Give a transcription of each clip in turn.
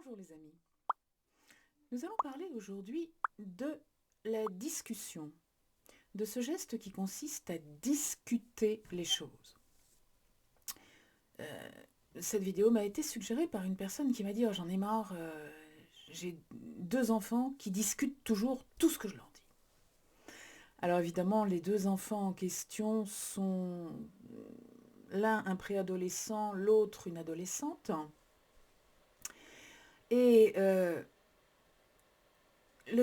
Bonjour les amis. Nous allons parler aujourd'hui de la discussion, de ce geste qui consiste à discuter les choses. Cette vidéo m'a été suggérée par une personne qui m'a dit « Oh, j'en ai marre, j'ai 2 enfants qui discutent toujours tout ce que je leur dis. » Alors évidemment, les 2 enfants en question sont l'un un préadolescent, l'autre une adolescente. Et le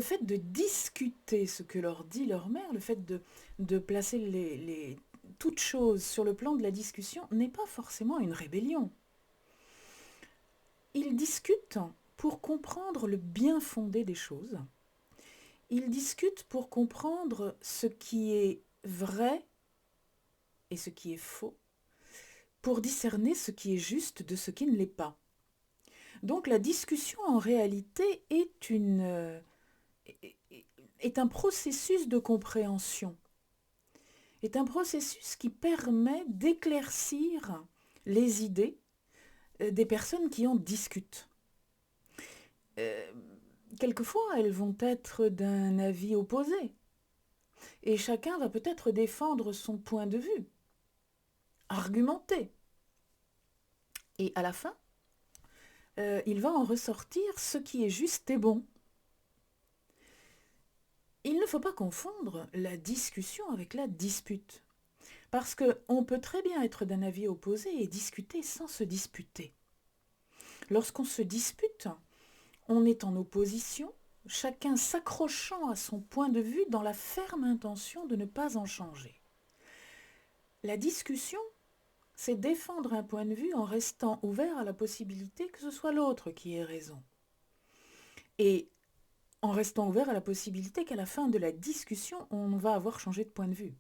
fait de discuter ce que leur dit leur mère, le fait de placer toutes choses sur le plan de la discussion n'est pas forcément une rébellion. Ils discutent pour comprendre le bien fondé des choses. Ils discutent pour comprendre ce qui est vrai et ce qui est faux, pour discerner ce qui est juste de ce qui ne l'est pas. Donc la discussion en réalité est un processus de compréhension, est un processus qui permet d'éclaircir les idées des personnes qui en discutent. Quelquefois, elles vont être d'un avis opposé, et chacun va peut-être défendre son point de vue, argumenter. Et à la fin, il va en ressortir ce qui est juste et bon. Il ne faut pas confondre la discussion avec la dispute. Parce qu'on peut très bien être d'un avis opposé et discuter sans se disputer. Lorsqu'on se dispute, on est en opposition, chacun s'accrochant à son point de vue dans la ferme intention de ne pas en changer. La discussion, c'est défendre un point de vue en restant ouvert à la possibilité que ce soit l'autre qui ait raison. Et en restant ouvert à la possibilité qu'à la fin de la discussion, on va avoir changé de point de vue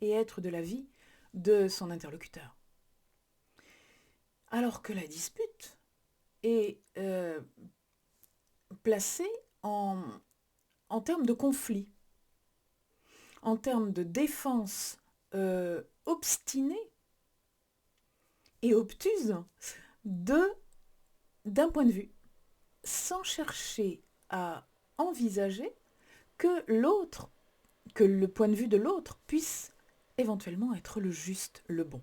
et être de l'avis de son interlocuteur. Alors que la dispute est placée en termes de conflit, en termes de défense obstinée et obtuse d'un point de vue, sans chercher à envisager que le point de vue de l'autre puisse éventuellement être le juste, le bon.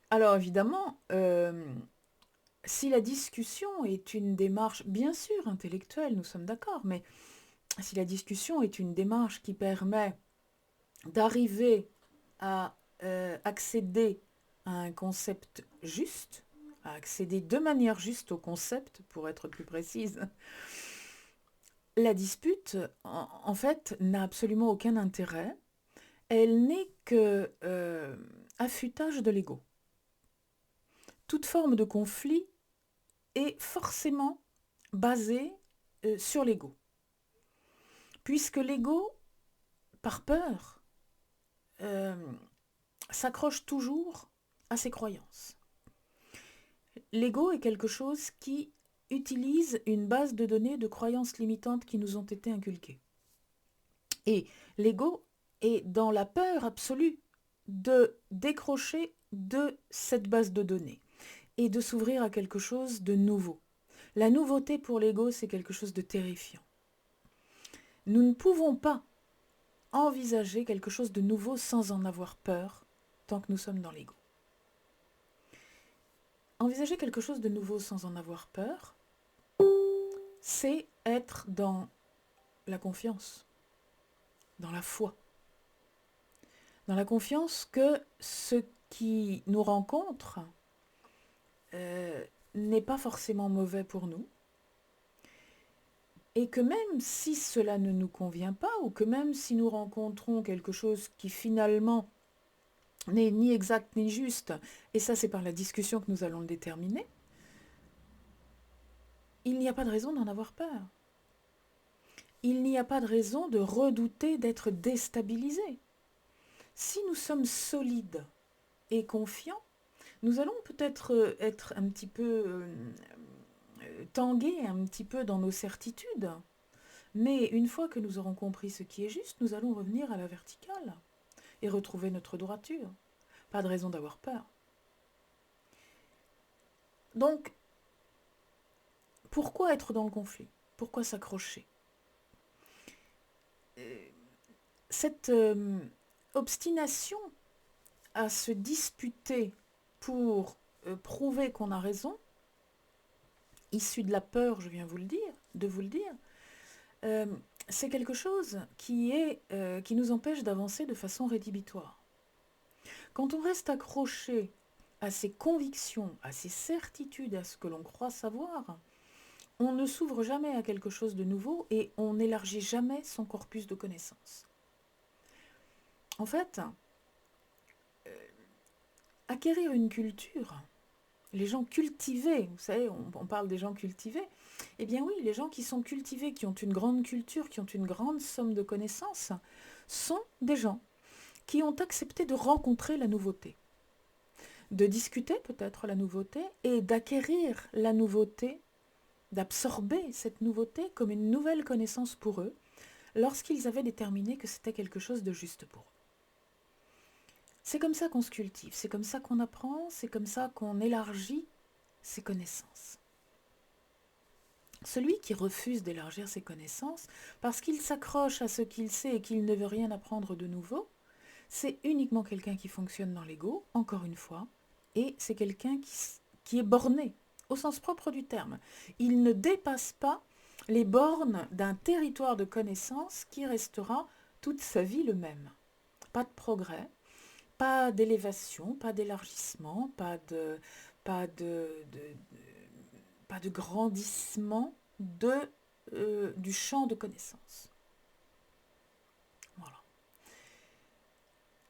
Alors évidemment, si la discussion est une démarche, bien sûr, intellectuelle, nous sommes d'accord, mais si la discussion est une démarche qui permet d'arriver à accéder à un concept juste, à accéder de manière juste au concept, pour être plus précise, la dispute, en fait, n'a absolument aucun intérêt. Elle n'est que affûtage de l'ego. Toute forme de conflit est forcément basée sur l'ego. Puisque l'ego, par peur, s'accroche toujours à ses croyances. L'ego est quelque chose qui utilise une base de données de croyances limitantes qui nous ont été inculquées. Et l'ego est dans la peur absolue de décrocher de cette base de données et de s'ouvrir à quelque chose de nouveau. La nouveauté pour l'ego, c'est quelque chose de terrifiant. Nous ne pouvons pas envisager quelque chose de nouveau sans en avoir peur tant que nous sommes dans l'ego. Envisager quelque chose de nouveau sans en avoir peur, c'est être dans la confiance, dans la foi. Dans la confiance que ce qui nous rencontre n'est pas forcément mauvais pour nous, et que même si cela ne nous convient pas, ou que même si nous rencontrons quelque chose qui finalement n'est ni exact ni juste, et ça c'est par la discussion que nous allons le déterminer, il n'y a pas de raison d'en avoir peur. Il n'y a pas de raison de redouter d'être déstabilisé. Si nous sommes solides et confiants, nous allons peut-être être un petit peu tanguer un petit peu dans nos certitudes. Mais une fois que nous aurons compris ce qui est juste, nous allons revenir à la verticale et retrouver notre droiture. Pas de raison d'avoir peur. Donc, pourquoi être dans le conflit? Pourquoi s'accrocher? Cette obstination à se disputer pour prouver qu'on a raison, issue de la peur, je viens de vous le dire, euh, c'est quelque chose qui nous empêche d'avancer de façon rédhibitoire. Quand on reste accroché à ses convictions, à ses certitudes, à ce que l'on croit savoir, on ne s'ouvre jamais à quelque chose de nouveau et on n'élargit jamais son corpus de connaissances. En fait, acquérir une culture, les gens cultivés, vous savez, on parle des gens cultivés, eh bien oui, les gens qui sont cultivés, qui ont une grande culture, qui ont une grande somme de connaissances, sont des gens qui ont accepté de rencontrer la nouveauté, de discuter peut-être la nouveauté et d'acquérir la nouveauté, d'absorber cette nouveauté comme une nouvelle connaissance pour eux, lorsqu'ils avaient déterminé que c'était quelque chose de juste pour eux. C'est comme ça qu'on se cultive, c'est comme ça qu'on apprend, c'est comme ça qu'on élargit ses connaissances. Celui qui refuse d'élargir ses connaissances parce qu'il s'accroche à ce qu'il sait et qu'il ne veut rien apprendre de nouveau, c'est uniquement quelqu'un qui fonctionne dans l'ego, encore une fois, et c'est quelqu'un qui est borné, au sens propre du terme. Il ne dépasse pas les bornes d'un territoire de connaissances qui restera toute sa vie le même. Pas de progrès, pas d'élévation, pas d'élargissement, pas de grandissement du champ de connaissances. Voilà.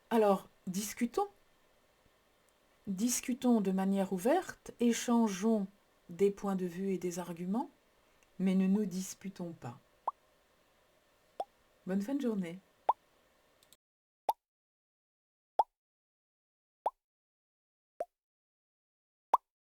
Alors, discutons de manière ouverte, échangeons des points de vue et des arguments, mais ne nous disputons pas. Bonne fin de journée.